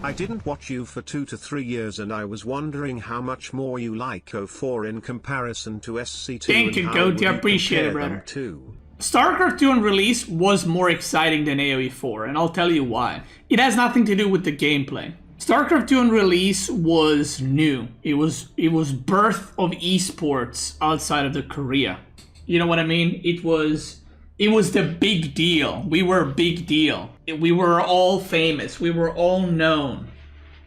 I didn't watch you for 2 to 3 years and I was wondering how much more you like O4 in comparison to SC2. Thank you, Goaty. I appreciate it, brother. StarCraft 2 on release was more exciting than AoE 4, and I'll tell you why. It has nothing to do with the gameplay. StarCraft 2 on release was new. It was birth of esports outside of the Korea. You know what I mean? It was the big deal. We were a big deal. We were all famous. We were all known.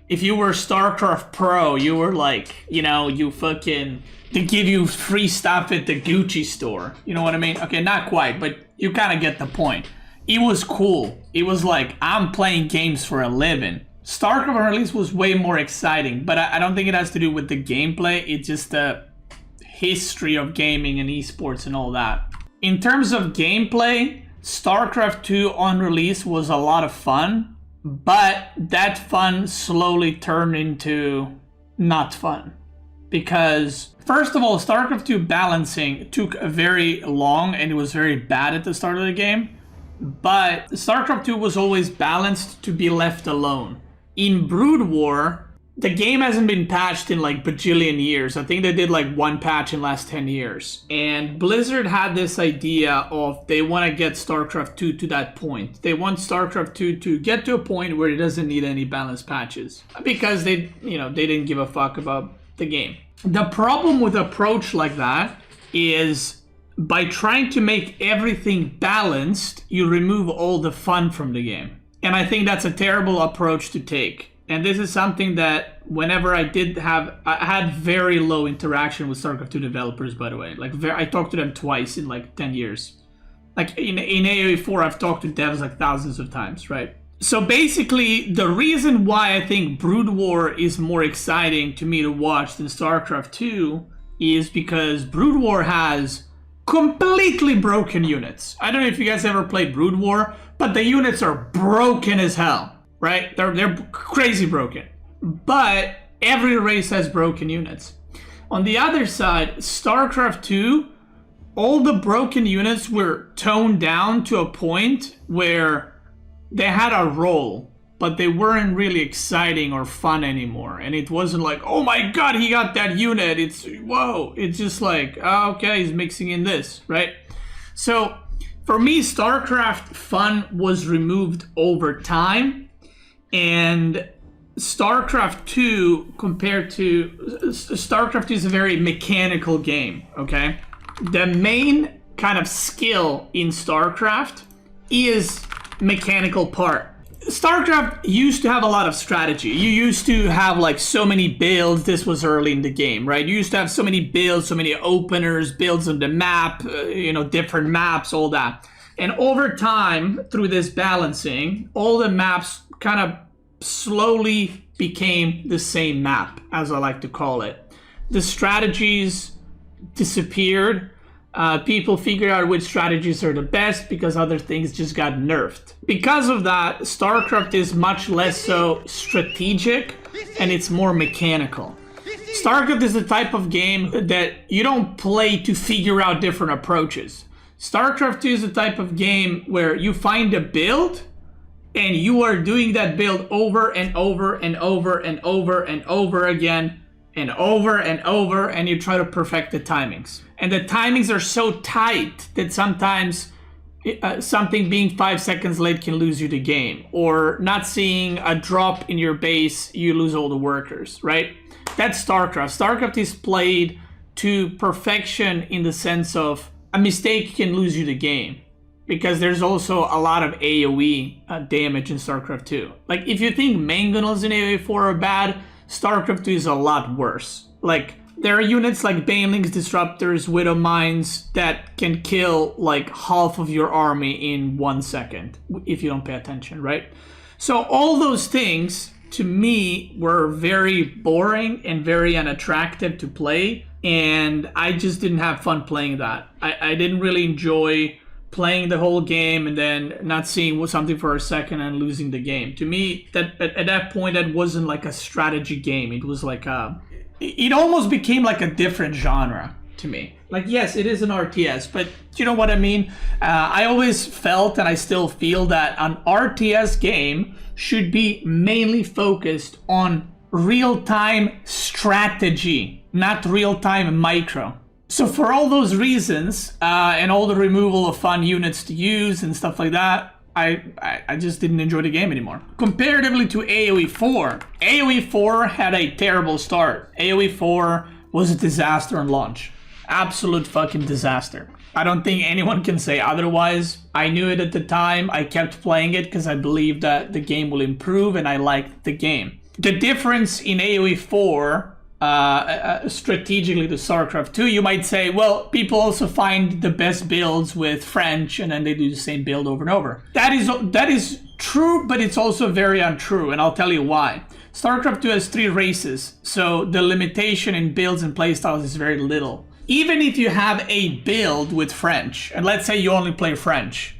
If you were StarCraft Pro, you were like, you know, they give you free stuff at the Gucci store. You know what I mean? Okay, not quite, but you kind of get the point. It was cool. It was like, I'm playing games for a living. StarCraft on release was way more exciting, but I don't think it has to do with the gameplay. It's just the history of gaming and esports and all that. In terms of gameplay, StarCraft 2 on release was a lot of fun, but that fun slowly turned into not fun. Because, first of all, StarCraft 2 balancing took very long and it was very bad at the start of the game. But StarCraft 2 was always balanced to be left alone. In Brood War, the game hasn't been patched in like bajillion years. I think they did like one patch in the last 10 years. And Blizzard had this idea of they want to get StarCraft 2 to that point. They want StarCraft 2 to get to a point where it doesn't need any balanced patches. Because they didn't give a fuck about the game. The problem with an approach like that is by trying to make everything balanced, you remove all the fun from the game. And I think that's a terrible approach to take. And this is something that whenever I had very low interaction with StarCraft 2 developers, by the way. Like I talked to them twice in like 10 years. Like in AoE 4, I've talked to devs like thousands of times, right? So basically, the reason why I think Brood War is more exciting to me to watch than StarCraft 2 is because Brood War has completely broken units. I don't know if you guys ever played Brood War, but the units are broken as hell, right? They're crazy broken. But every race has broken units. On the other side, StarCraft 2, all the broken units were toned down to a point where they had a role, but they weren't really exciting or fun anymore. And it wasn't like, oh my god, he got that unit. It's, whoa. It's just like, oh, okay, he's mixing in this, right? So for me, StarCraft fun was removed over time. And StarCraft 2 compared to... StarCraft 2 is a very mechanical game, okay? The main kind of skill in StarCraft is mechanical part. StarCraft used to have a lot of strategy. You used to have like so many builds. This was early in the game, right? You used to have so many builds, so many openers, builds on the map, different maps, all that. And over time, through this balancing, all the maps kind of slowly became the same map, as I like to call it. The strategies disappeared. People figured out which strategies are the best because other things just got nerfed. Because of that, StarCraft is much less so strategic and it's more mechanical. StarCraft is the type of game that you don't play to figure out different approaches. StarCraft 2 is the type of game where you find a build and you are doing that build over and over and over and over and over again and over and over, and you try to perfect the timings. And the timings are so tight that sometimes something being 5 seconds late can lose you the game. Or not seeing a drop in your base, you lose all the workers, right? That's StarCraft. StarCraft is played to perfection in the sense of a mistake can lose you the game. Because there's also a lot of AoE damage in StarCraft 2. Like, if you think mangonels in AoE 4 are bad, StarCraft 2 is a lot worse. Like, there are units like Banelings, Disruptors, Widow Mines that can kill like half of your army in 1 second if you don't pay attention, right? So all those things, to me, were very boring and very unattractive to play. And I just didn't have fun playing that. I didn't really enjoy playing the whole game and then not seeing something for a second and losing the game. To me, that at that point, that wasn't like a strategy game. It was like it almost became like a different genre. to me. Like, yes, it is an RTS, but you know what I mean? I always felt, and I still feel, that an RTS game should be mainly focused on real-time strategy, not real-time micro. So for all those reasons, and all the removal of fun units to use and stuff like that, I just didn't enjoy the game anymore. Comparatively to AoE 4, AoE 4 had a terrible start. AoE 4 was a disaster on launch. Absolute fucking disaster. I don't think anyone can say otherwise. I knew it at the time. I kept playing it because I believed that the game will improve, and I liked the game. The difference in AoE 4 strategically to StarCraft 2, you might say, well, people also find the best builds with French, and then they do the same build over and over. That is true, but it's also very untrue, and I'll tell you why. StarCraft 2 has 3 races, so the limitation in builds and playstyles is very little. Even if you have a build with French, and let's say you only play French,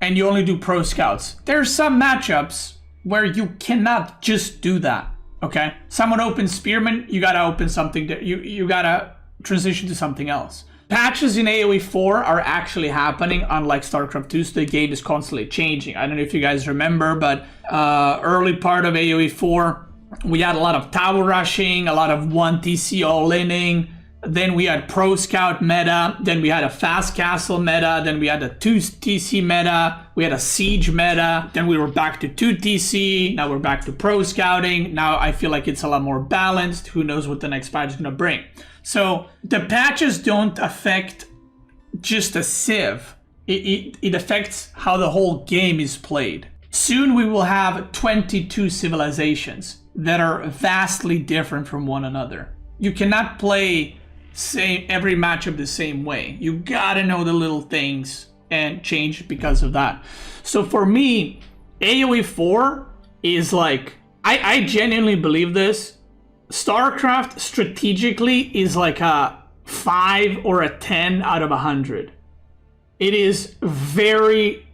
and you only do pro scouts, there are some matchups where you cannot just do that, okay? Someone opens Spearman, you gotta open something, you gotta transition to something else. Patches in AoE 4 are actually happening, unlike StarCraft 2, so the game is constantly changing. I don't know if you guys remember, but early part of AoE 4, we had a lot of tower rushing, a lot of 1 TC all-inning. Then we had Pro Scout meta, then we had a Fast Castle meta, then we had a 2 TC meta, we had a Siege meta, then we were back to 2 TC, now we're back to Pro Scouting. Now I feel like it's a lot more balanced. Who knows what the next patch is going to bring. So the patches don't affect just a civ. It affects how the whole game is played. Soon we will have 22 civilizations that are vastly different from one another. You cannot play every matchup the same way. You gotta know the little things and change because of that. So for me, AoE 4 is like, I genuinely believe this. StarCraft strategically is like a 5 or a 10 out of 100. It is very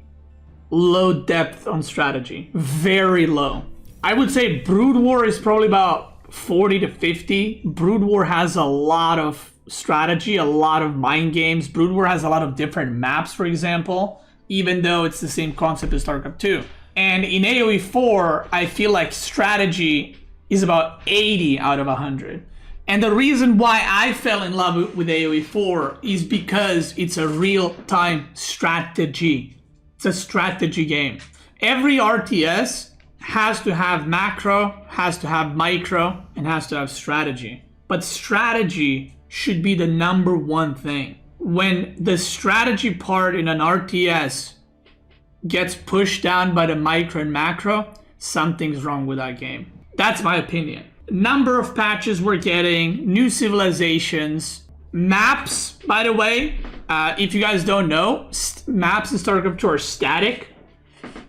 low depth on strategy, very low. I would say Brood War is probably about 40 to 50. Brood War has a lot of strategy, a lot of mind games. Brood War has a lot of different maps, for example, even though it's the same concept as StarCraft 2. And in AoE 4, I feel like strategy is about 80 out of 100. And the reason why I fell in love with AoE 4 is because it's a real-time strategy. It's a strategy game. Every RTS has to have macro, has to have micro, and has to have strategy. But strategy should be the number one thing. When the strategy part in an RTS gets pushed down by the micro and macro, something's wrong with that game. That's my opinion. Number of patches we're getting, new civilizations, maps, by the way, if you guys don't know, maps in StarCraft 2 are static.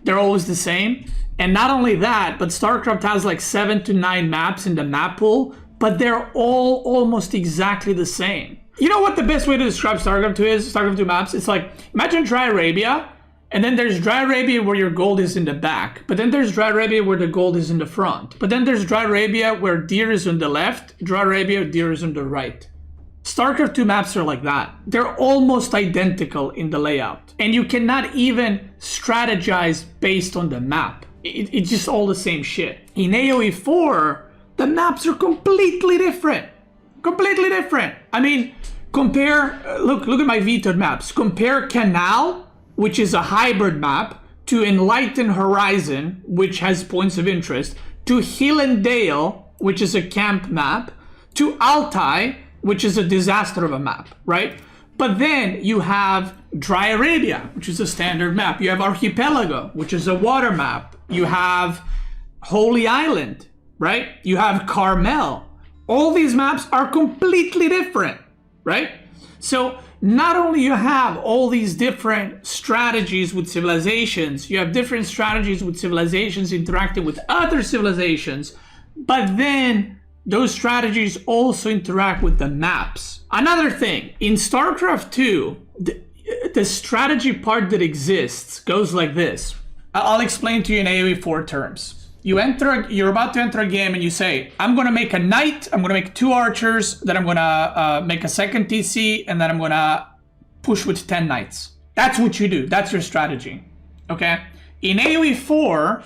They're always the same. And not only that, but StarCraft has like 7 to 9 maps in the map pool, but they're all almost exactly the same. You know what the best way to describe StarCraft 2 is? StarCraft 2 maps? It's like, imagine Dry Arabia, and then there's Dry Arabia where your gold is in the back, but then there's Dry Arabia where the gold is in the front, but then there's Dry Arabia where deer is on the left, Dry Arabia, deer is on the right. StarCraft 2 maps are like that. They're almost identical in the layout, and you cannot even strategize based on the map. It's just all the same shit. In AoE 4, the maps are completely different. Completely different. I mean, compare, look at my vetoed maps. Compare Canal, which is a hybrid map, to Enlightened Horizon, which has points of interest, to Hill and Dale, which is a camp map, to Altai, which is a disaster of a map, right? But then you have Dry Arabia, which is a standard map. You have Archipelago, which is a water map. You have Holy Island, right? You have Carmel. All these maps are completely different, right? So not only you have all these different strategies with civilizations, you have different strategies with civilizations interacting with other civilizations, but then those strategies also interact with the maps. Another thing, in StarCraft 2, the strategy part that exists goes like this. I'll explain to you in AoE 4 terms. You're about to enter a game and you say, I'm gonna make a knight, I'm gonna make 2 archers, then I'm gonna make a second TC, and then I'm gonna push with 10 knights. That's what you do. That's your strategy. Okay? In AoE 4,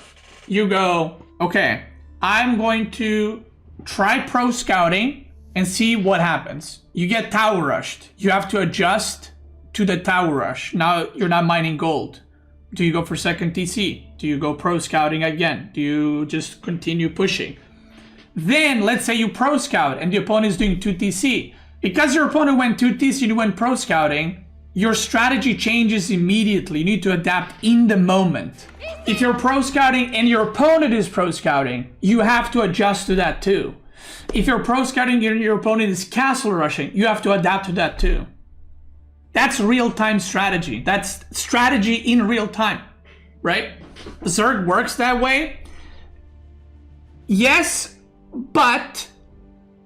you go, okay, I'm going to try pro scouting and see what happens. You get tower rushed. You have to adjust to the tower rush. Now you're not mining gold. Do you go for second TC? Do you go pro scouting again? Do you just continue pushing? Then let's say you pro scout and the opponent is doing 2 TC. Because your opponent went 2 TC and you went pro scouting, your strategy changes immediately. You need to adapt in the moment. If you're pro scouting and your opponent is pro scouting, you have to adjust to that too. If you're pro scouting and your opponent is castle rushing, you have to adapt to that too. That's real-time strategy. That's strategy in real time, right? Zerg works that way. Yes, but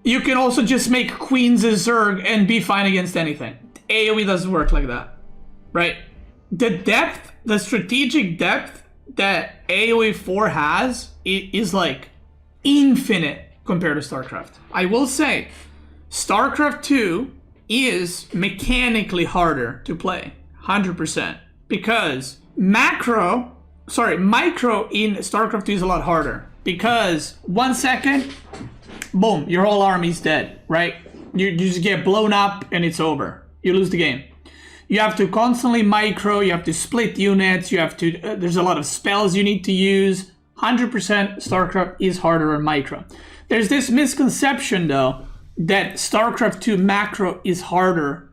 you can also just make queens as Zerg and be fine against anything. AoE doesn't work like that, right? The depth, the strategic depth that AoE 4 has is like infinite compared to StarCraft. I will say, StarCraft 2 is mechanically harder to play, 100%. Because micro in StarCraft 2 is a lot harder. Because 1 second, boom, your whole army's dead, right? You just get blown up and it's over. You lose the game. You have to constantly micro, you have to split units, you have to, there's a lot of spells you need to use. 100% StarCraft is harder on micro. There's this misconception though, that StarCraft 2 macro is harder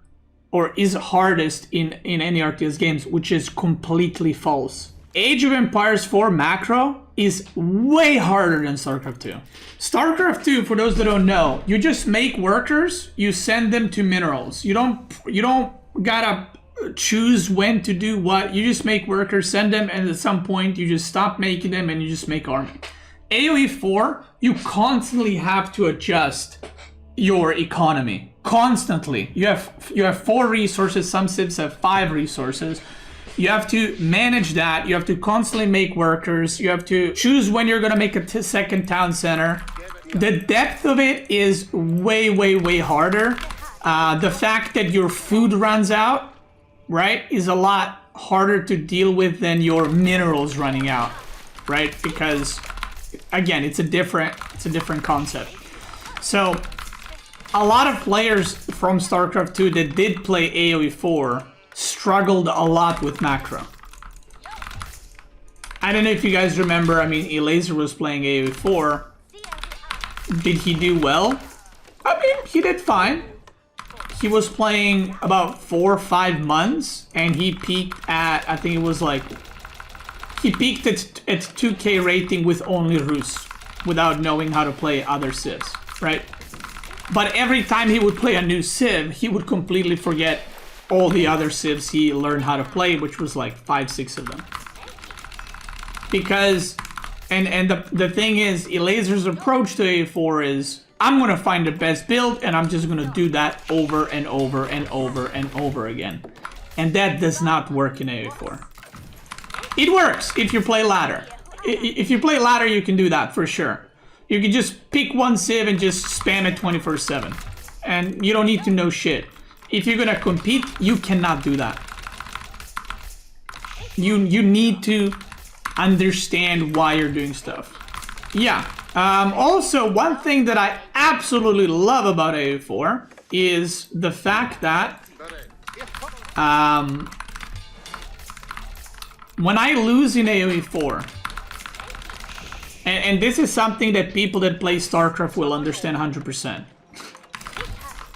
or is hardest in any RTS games, which is completely false. Age of Empires 4 macro is way harder than StarCraft 2. StarCraft 2, for those that don't know, you just make workers, you send them to minerals. You don't gotta choose when to do what. You just make workers, send them, and at some point you just stop making them and you just make army. AoE 4, you constantly have to adjust your economy. Constantly. You have 4 resources, some civs have 5 resources. You have to manage that. You have to constantly make workers. You have to choose when you're gonna make a second town center. The depth of it is way, way, way harder. The fact that your food runs out, right, is a lot harder to deal with than your minerals running out, right? Because again, it's a different concept. So a lot of players from StarCraft 2 that did play AoE 4 struggled a lot with macro. I don't know if you guys remember, I mean, Elazer was playing AoE 4. Did he do well? I mean, he did fine. He was playing about 4 or 5 months, and he peaked at, I think it was like, he peaked at 2k rating with only Rus, without knowing how to play other civs, right? But every time he would play a new civ, he would completely forget all the other civs he learned how to play, which was like 5-6 of them. Because, and the thing is, Elazer's approach to AoE4 is, I'm gonna find the best build and I'm just gonna do that over and over and over and over again. And that does not work in AoE4. It works if you play ladder. If you play ladder, you can do that for sure. You can just pick one civ and just spam it 24/7. And you don't need to know shit. If you're gonna compete, you cannot do that. You need to understand why you're doing stuff. Yeah. Also, one thing that I absolutely love about AoE4 is the fact that when I lose in AoE4, and this is something that people that play StarCraft will understand 100%.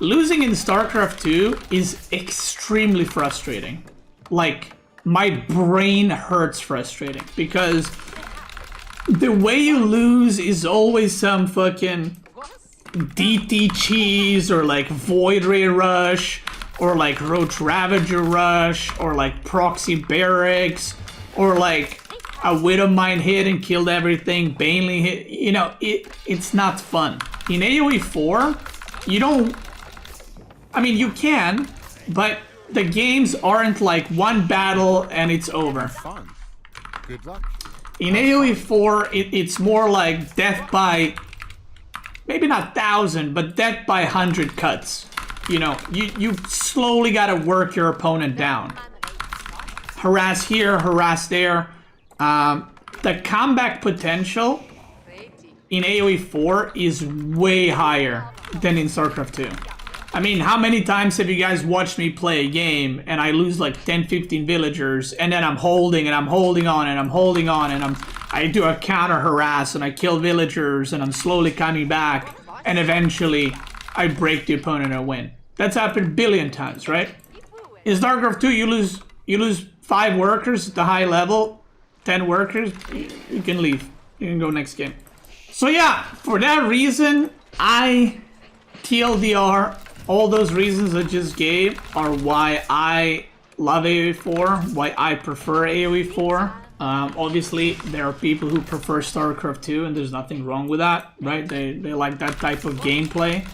Losing in StarCraft 2 is extremely frustrating. Like, my brain hurts frustrating because the way you lose is always some fucking DT cheese or like Void Ray Rush or like Roach Ravager Rush or like Proxy Barracks or like a Widowmine hit and killed everything, Baneling hit. You know, it's not fun. In AoE 4, you don't... I mean, you can, but the games aren't like one battle and it's over. Fun. Good luck. In AoE 4, it's more like death by, maybe not 1,000, but death by 100 cuts. You know, you slowly gotta work your opponent down. Harass here, harass there. The comeback potential in AoE 4 is way higher than in StarCraft 2. I mean, how many times have you guys watched me play a game and I lose like 10, 15 villagers and then I'm holding and I'm holding on and I'm holding on and I do a counter harass and I kill villagers and I'm slowly coming back and eventually I break the opponent and win. That's happened a billion times, right? In StarCraft 2, you lose 5 workers at the high level, 10 workers, you can leave. You can go next game. So yeah, for that reason, TLDR, all those reasons I just gave are why I love AoE 4, why I prefer AoE 4. Obviously, there are people who prefer StarCraft 2, and there's nothing wrong with that, right? They like that type of gameplay.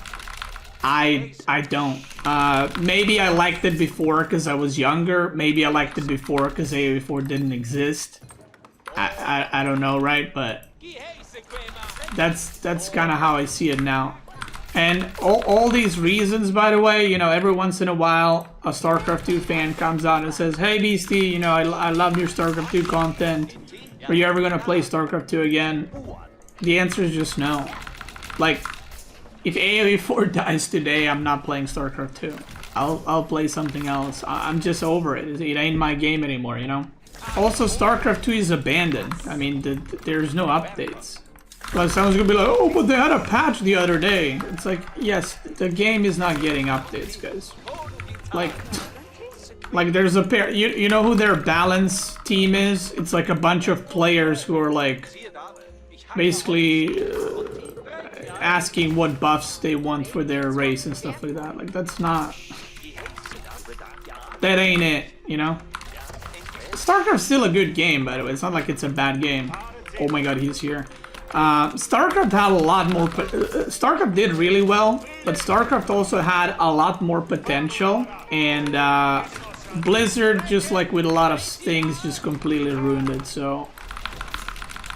I don't. Maybe I liked it before because I was younger. Maybe I liked it before because AoE 4 didn't exist. I don't know, right? But that's kind of how I see it now. And all these reasons, by the way, you know, every once in a while, a StarCraft 2 fan comes out and says, "Hey, Beasty, you know, I love your StarCraft 2 content. Are you ever gonna play StarCraft 2 again?" The answer is just no. Like, if AoE 4 dies today, I'm not playing StarCraft 2. I'll play something else. I'm just over it. It ain't my game anymore, you know? Also, StarCraft 2 is abandoned. I mean, there's no updates. But someone's gonna be like, "Oh, but they had a patch the other day." It's like, yes, the game is not getting updates, guys. Like there's a pair. You know who their balance team is? It's like a bunch of players who are like, basically asking what buffs they want for their race and stuff like that. Like that ain't it, you know? StarCraft's still a good game, by the way. It's not like it's a bad game. Oh my god, he's here. StarCraft had a lot more... StarCraft did really well, but StarCraft also had a lot more potential, and Blizzard, just like with a lot of things, just completely ruined it, so...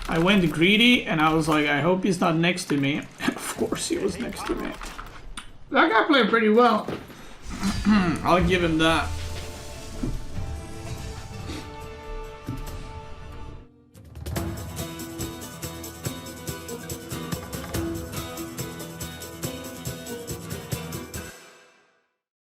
I went greedy, and I was like, I hope he's not next to me. Of course he was next to me. That guy played pretty well. I'll give him that.